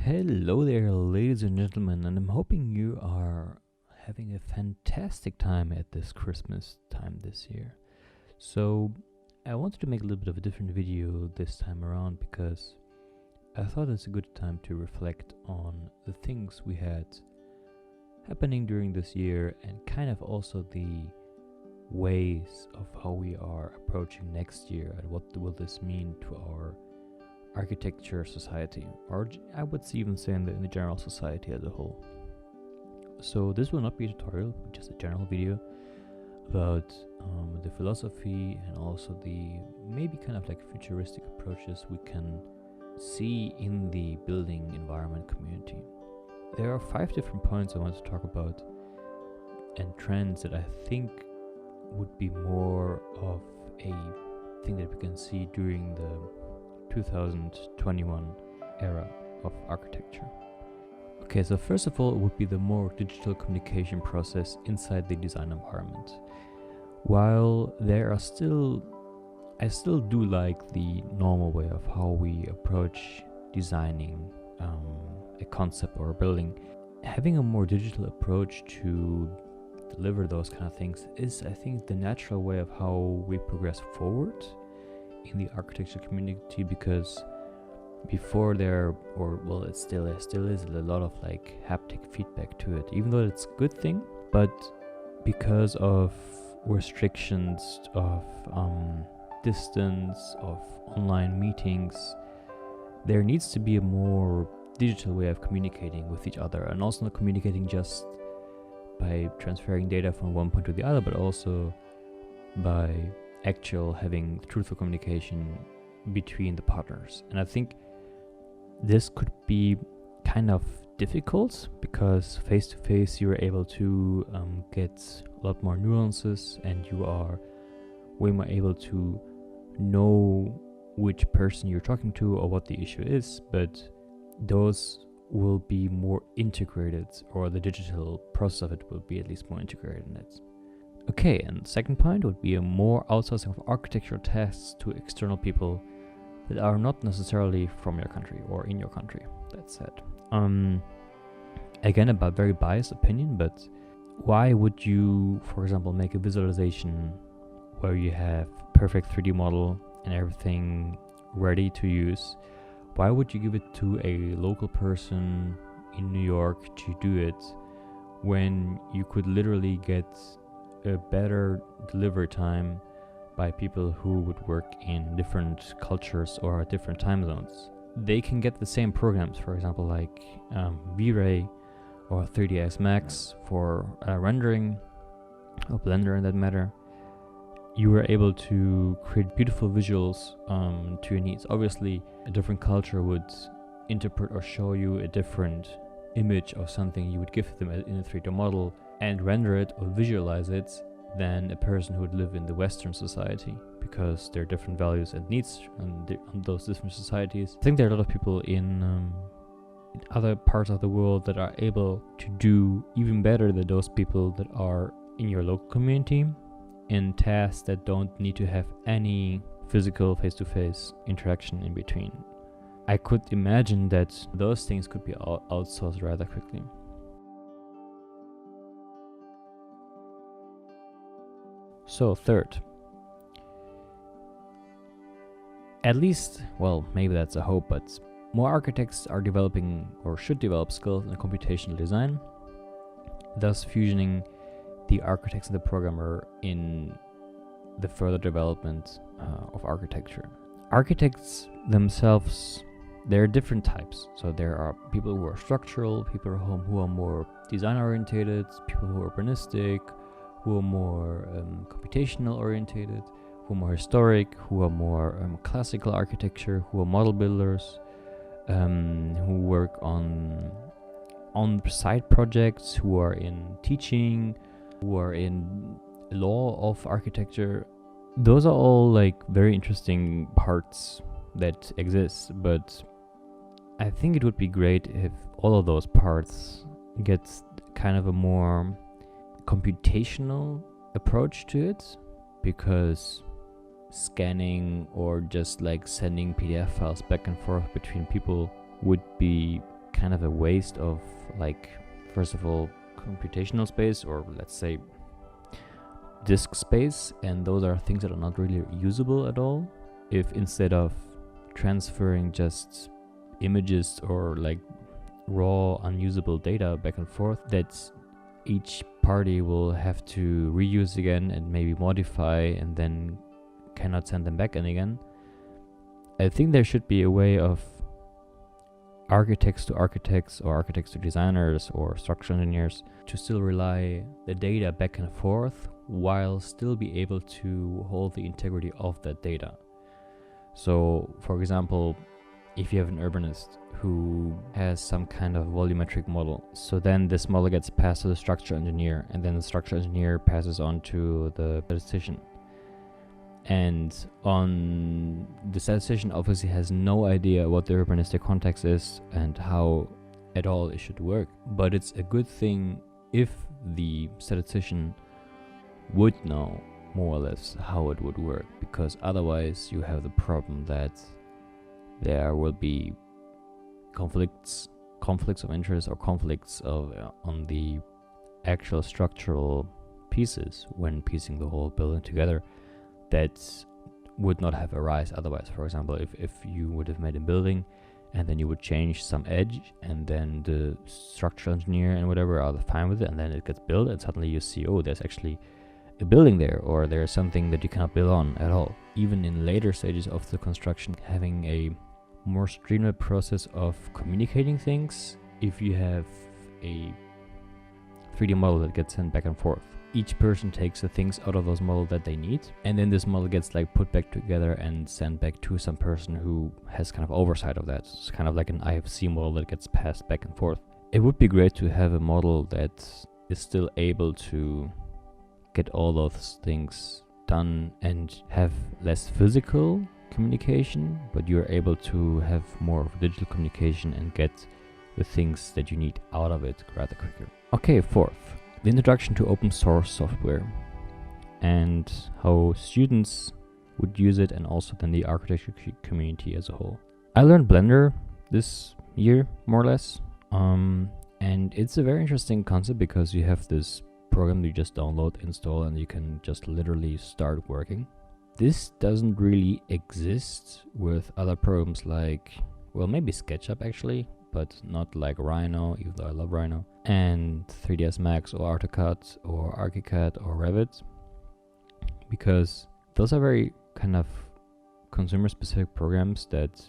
Hello there, ladies and gentlemen, and I'm hoping you are having a fantastic time at this Christmas time this year. So, I wanted to make a little bit of a different video this time around because I thought it's a good time to reflect on the things we had happening during this year and kind of also the ways of how we are approaching next year and what will this mean to our architecture society, or I would even say in the general society as a whole. So this will not be a tutorial, just a general video about the philosophy and also the maybe kind of like futuristic approaches we can see in the building environment community. There are 5 different points I want to talk about and trends that I think would be more of a thing that we can see during the 2021 era of architecture. Okay, so first of all, it would be the more digital communication process inside the design environment. While I still do like the normal way of how we approach designing a concept or a building, having a more digital approach to deliver those kind of things is, I think, the natural way of how we progress forward in the architecture community, because before it still is a lot of like haptic feedback to it, even though it's a good thing, but because of restrictions of distance, of online meetings, there needs to be a more digital way of communicating with each other, and also not communicating just by transferring data from one point to the other, but also by actual having truthful communication between the partners. And I think this could be kind of difficult because face to face you're able to get a lot more nuances, and you are way more able to know which person you're talking to or what the issue is, but those will be more integrated, or the digital process of it will be at least more integrated in it. Okay, and second point would be a more outsourcing of architectural tasks to external people that are not necessarily from your country or in your country. That said, again, a very biased opinion, but why would you, for example, make a visualization where you have perfect 3D model and everything ready to use? Why would you give it to a local person in New York to do it when you could literally get a better delivery time by people who would work in different cultures or different time zones? They can get the same programs, for example, like V-Ray or 3ds Max for rendering, or Blender in that matter. You were able to create beautiful visuals to your needs. Obviously, a different culture would interpret or show you a different image of something you would give them in a 3D model and render it or visualize it than a person who would live in the Western society, because there are different values and needs on those different societies. I think there are a lot of people in other parts of the world that are able to do even better than those people that are in your local community in tasks that don't need to have any physical face-to-face interaction in between. I could imagine that those things could be outsourced rather quickly. So third, at least, well, maybe that's a hope, but more architects are developing or should develop skills in computational design, thus fusioning the architects and the programmer in the further development of architecture. Architects themselves, there are different types. So there are people who are structural, people who are more design orientated, people who are urbanistic, who are more computational orientated, who are more historic, who are more classical architecture, who are model builders, who work on side projects, who are in teaching, who are in law of architecture. Those are all like very interesting parts that exist, but I think it would be great if all of those parts get kind of a more computational approach to it, because scanning or just like sending PDF files back and forth between people would be kind of a waste of, like, first of all, computational space, or let's say disk space, and those are things that are not really usable at all. If instead of transferring just images or like raw unusable data back and forth, that each party will have to reuse again and maybe modify and then cannot send them back in again. I think there should be a way of architects to architects, or architects to designers, or structural engineers to still rely the data back and forth while still be able to hold the integrity of that data. So, for example, if you have an urbanist who has some kind of volumetric model, so then this model gets passed to the structural engineer, and then the structural engineer passes on to the statistician. And on the statistician obviously has no idea what the urbanistic context is and how at all it should work. But it's a good thing if the statistician would know more or less how it would work, because otherwise you have the problem that there will be conflicts of interest, or conflicts of on the actual structural pieces when piecing the whole building together, that would not have arise otherwise. For example, if you would have made a building and then you would change some edge, and then the structural engineer and whatever are fine with it, and then it gets built, and suddenly you see, oh, there's actually a building there, or there's something that you cannot build on at all. Even in later stages of the construction, having a more streamlined process of communicating things, if you have a 3D model that gets sent back and forth, each person takes the things out of those models that they need, and then this model gets like put back together and sent back to some person who has kind of oversight of that. It's kind of like an IFC model that gets passed back and forth. It would be great to have a model that is still able to get all those things done and have less physical communication, but you're able to have more of digital communication and get the things that you need out of it rather quicker. Okay, fourth, the introduction to open source software and how students would use it, and also then the architecture community as a whole. I learned Blender this year, more or less, and it's a very interesting concept because you have this program you just download, install, and you can just literally start working. This doesn't really exist with other programs like, well, maybe SketchUp actually, but not like Rhino, even though I love Rhino, and 3ds Max or AutoCAD or ArchiCAD or Revit, because those are very kind of consumer specific programs that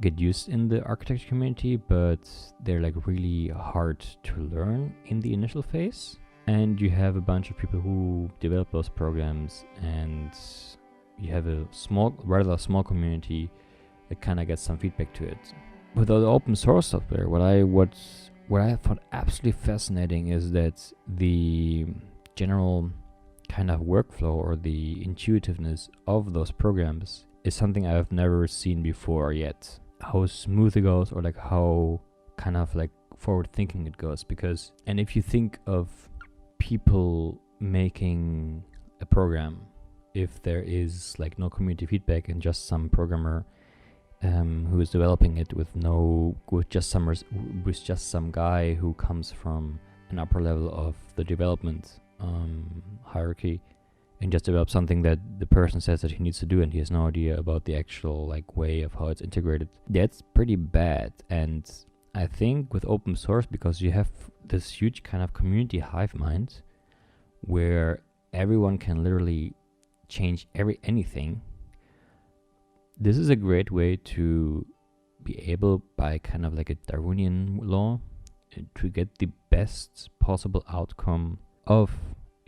get used in the architecture community, but they're like really hard to learn in the initial phase. And you have a bunch of people who develop those programs, and you have a rather small community that kind of gets some feedback to it. With the open source software, what I found absolutely fascinating is that the general kind of workflow or the intuitiveness of those programs is something I've never seen before yet. How smooth it goes, or like how kind of like forward thinking it goes. Because, and if you think of people making a program, if there is like no community feedback and just some programmer who is developing it with just some guy who comes from an upper level of the development hierarchy, and just develop something that the person says that he needs to do, and he has no idea about the actual like way of how it's integrated, that's pretty bad. And I think with open source, because you have this huge kind of community hive mind where everyone can literally change anything, this is a great way to be able, by kind of like a Darwinian law, to get the best possible outcome of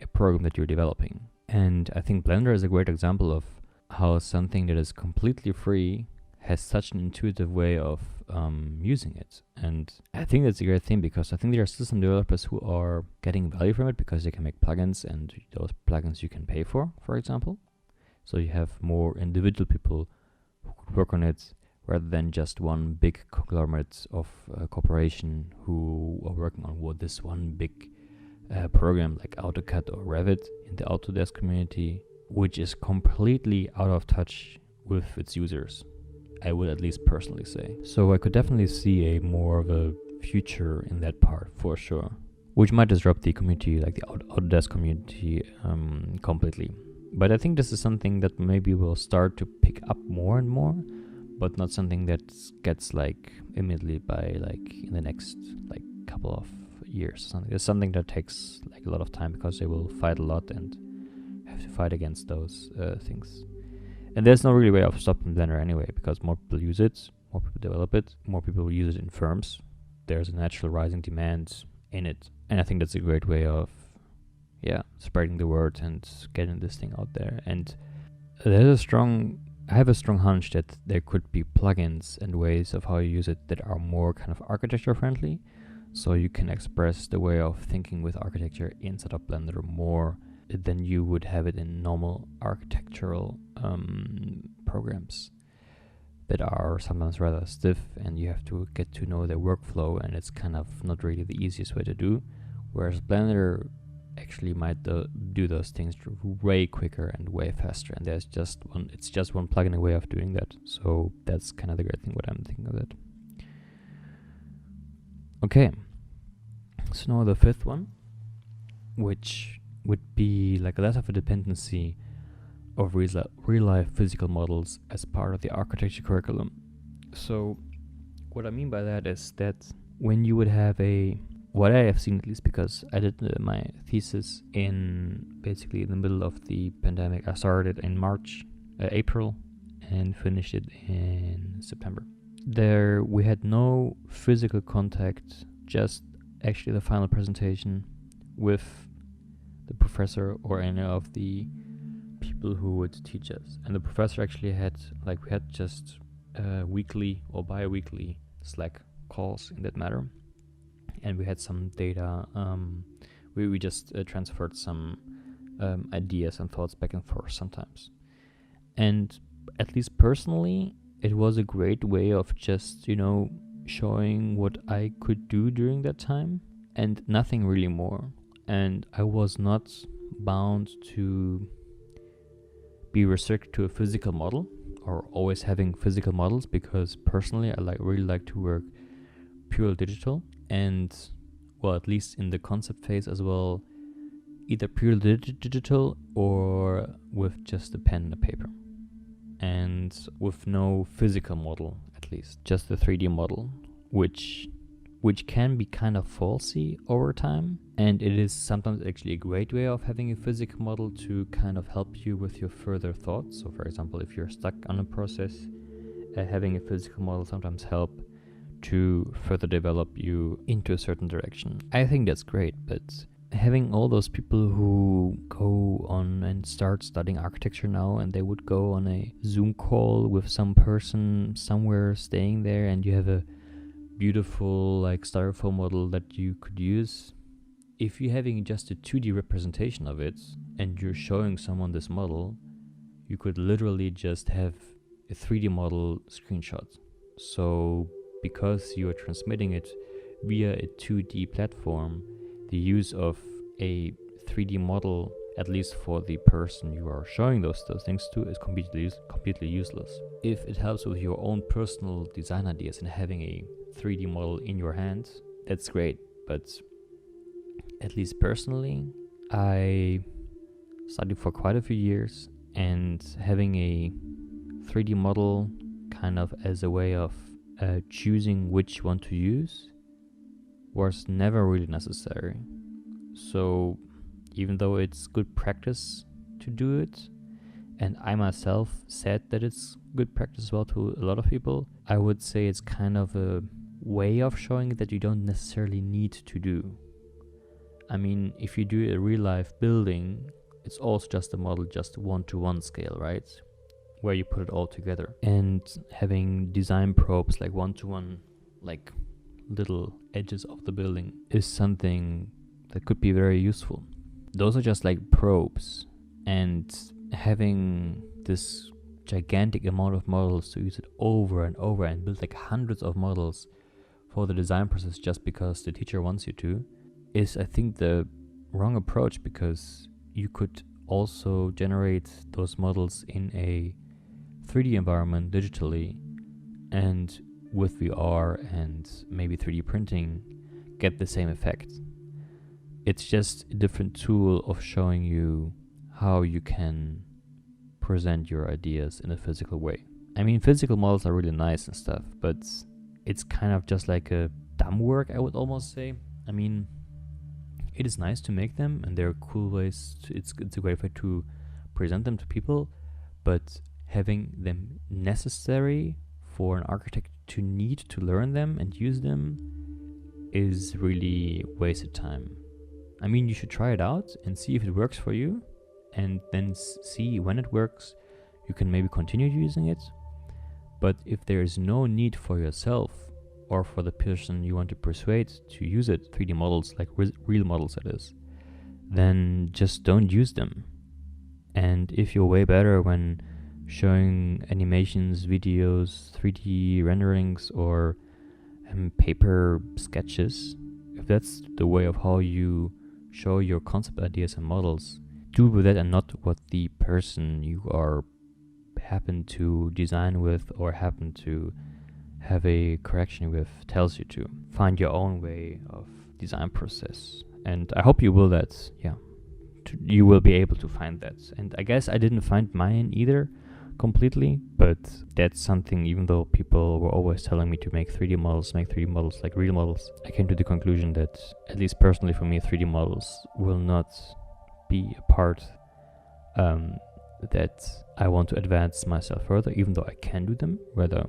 a program that you're developing. And I think Blender is a great example of how something that is completely free has such an intuitive way of using it. And I think that's a great thing, because I think there are still some developers who are getting value from it because they can make plugins, and those plugins you can pay for example. So you have more individual people who could work on it rather than just one big conglomerate of corporation who are working on this one big program like AutoCAD or Revit in the Autodesk community, which is completely out of touch with its users, I would at least personally say. So I could definitely see a more of a future in that part for sure, which might disrupt the community, like the Autodesk community, completely. But I think this is something that maybe will start to pick up more and more, but not something that gets like immediately by like in the next like couple of years. It's something that takes like a lot of time because they will fight a lot and have to fight against those things. And there's no really way of stopping Blender anyway, because more people use it, more people develop it, more people will use it in firms. There's a natural rising demand in it, and I think that's a great way of spreading the word and getting this thing out there. And I have a strong hunch that there could be plugins and ways of how you use it that are more kind of architecture friendly, so you can express the way of thinking with architecture inside of Blender more than you would have it in normal architectural programs that are sometimes rather stiff, and you have to get to know their workflow, and it's kind of not really the easiest way to do. Whereas Blender actually might do those things way quicker and way faster, and it's just one plugin away of doing that. So that's kind of the great thing what I'm thinking of that. Okay, so now the fifth one, which would be like less of a dependency of real life physical models as part of the architecture curriculum. So what I mean by that is that when you would have what I have seen, at least because I did my thesis in basically in the middle of the pandemic. I started in April, and finished it in September. There we had no physical contact, just actually the final presentation with the professor or any of the people who would teach us. And the professor actually had just weekly or bi-weekly Slack calls in that matter. And we had some data, we just transferred some ideas and thoughts back and forth sometimes. And at least personally, it was a great way of just, showing what I could do during that time, and nothing really more. And I was not bound to be restricted to a physical model or always having physical models, because personally I really like to work pure digital, and well, at least in the concept phase as well, either purely digital or with just a pen and a paper, and with no physical model, at least just the 3D model, which can be kind of falsy over time. And it is sometimes actually a great way of having a physical model to kind of help you with your further thoughts. So for example, if you're stuck on a process, having a physical model sometimes help to further develop you into a certain direction. I think that's great, but having all those people who go on and start studying architecture now, and they would go on a Zoom call with some person somewhere staying there, and you have a beautiful like styrofoam model that you could use. If you're having just a 2D representation of it and you're showing someone this model, you could literally just have a 3D model screenshot. So because you are transmitting it via a 2D platform, the use of a 3D model, at least for the person you are showing those things to, is completely useless. If it helps with your own personal design ideas and having a 3D model in your hand, that's great. But at least personally, I studied for quite a few years, and having a 3D model kind of as a way of choosing which one to use was never really necessary. So even though it's good practice to do it, and I myself said that it's good practice as well to a lot of people, I would say it's kind of a way of showing that you don't necessarily need to do. I mean, if you do a real life building, it's also just a model, just 1-to-1 scale, right? Where you put it all together. And having design probes like 1-to-1, like little edges of the building, is something that could be very useful. Those are just like probes, and having this gigantic amount of models to use it over and over and build like hundreds of models for the design process just because the teacher wants you to, is I think the wrong approach, because you could also generate those models in a 3D environment digitally, and with VR and maybe 3D printing get the same effect. It's just a different tool of showing you how you can present your ideas in a physical way. I mean, physical models are really nice and stuff, but it's kind of just like a dumb work, I would almost say. I mean, it is nice to make them, and there are cool ways it's a great way to present them to people, but having them necessary for an architect to need to learn them and use them is really wasted time. I mean, you should try it out and see if it works for you, and then see when it works, you can maybe continue using it. But if there is no need for yourself or for the person you want to persuade to use it, 3D models, like real models that is, then just don't use them. And if you're way better when showing animations, videos, 3D renderings, or paper sketches, if that's the way of how you show your concept ideas and models, do with that and not what the person you are happen to design with or happen to have a correction with tells you to. Find your own way of design process, and I hope you will that. You will be able to find that. And I guess I didn't find mine either completely, but that's something, even though people were always telling me to make 3D models like real models, I came to the conclusion that, at least personally for me, 3D models will not be a part that I want to advance myself further, even though I can do them rather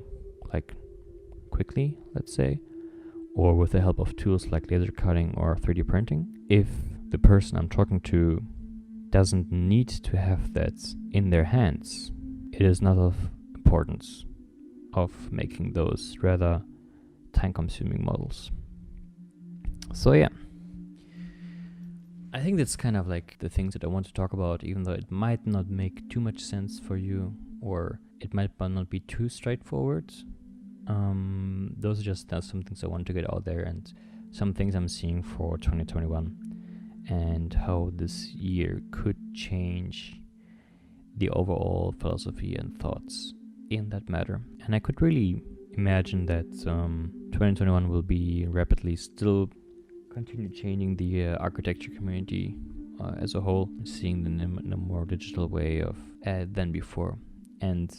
like quickly, let's say, or with the help of tools like laser cutting or 3D printing. If the person I'm talking to doesn't need to have that in their hands, it is not of importance of making those rather time-consuming models. So yeah, I think that's kind of like the things that I want to talk about, even though it might not make too much sense for you, or it might not be too straightforward. Those are just some things I want to get out there, and some things I'm seeing for 2021, and how this year could change the overall philosophy and thoughts in that matter. And I could really imagine that 2021 will be rapidly still continue changing the architecture community as a whole, seeing them in a more digital way of than before. And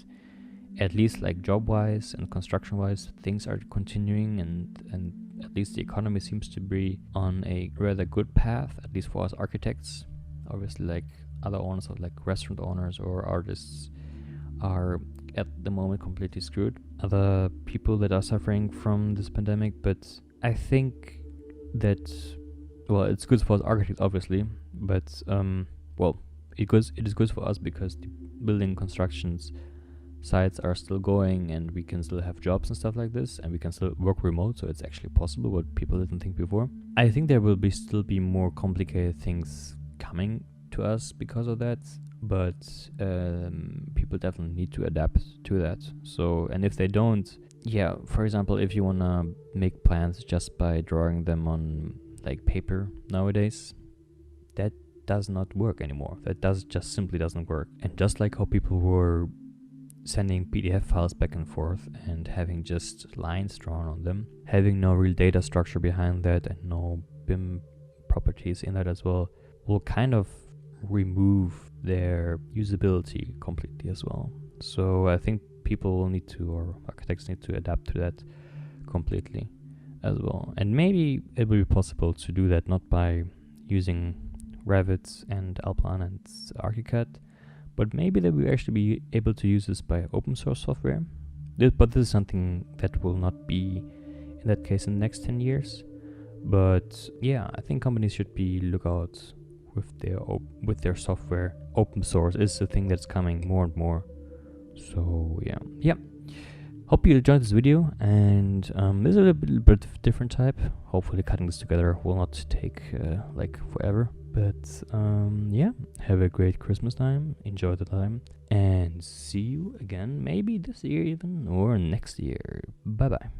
at least like job-wise and construction-wise, things are continuing, and at least the economy seems to be on a rather good path, at least for us architects. Obviously, like other owners, like restaurant owners or artists, are at the moment completely screwed. Other people that are suffering from this pandemic, but I think that, well, it's good for us architects, obviously, but it is good for us because the building constructions sites are still going, and we can still have jobs and stuff like this, and we can still work remote, so it's actually possible, what people didn't think before. I think there will still be more complicated things coming to us because of that, but people definitely need to adapt to that. So, and if they don't, for example, if you want to make plans just by drawing them on like paper nowadays, that does not work anymore. That just simply doesn't work. And just like how people were sending PDF files back and forth and having just lines drawn on them, having no real data structure behind that and no BIM properties in that as well, will kind of remove their usability completely as well. So I think people will need to, or architects need to, adapt to that completely as well. And maybe it will be possible to do that not by using Revit and Alplan and ArchiCAD, but maybe they will actually be able to use this by open source software. But this is something that will not be in that case in the next 10 years. But yeah, I think companies should be lookout with their software. Open source is the thing that's coming more and more. So yeah. Hope you enjoyed this video, and this is a little bit different type. Hopefully cutting this together will not take like forever. But have a great Christmas time, enjoy the time, and see you again maybe this year even, or next year. Bye bye.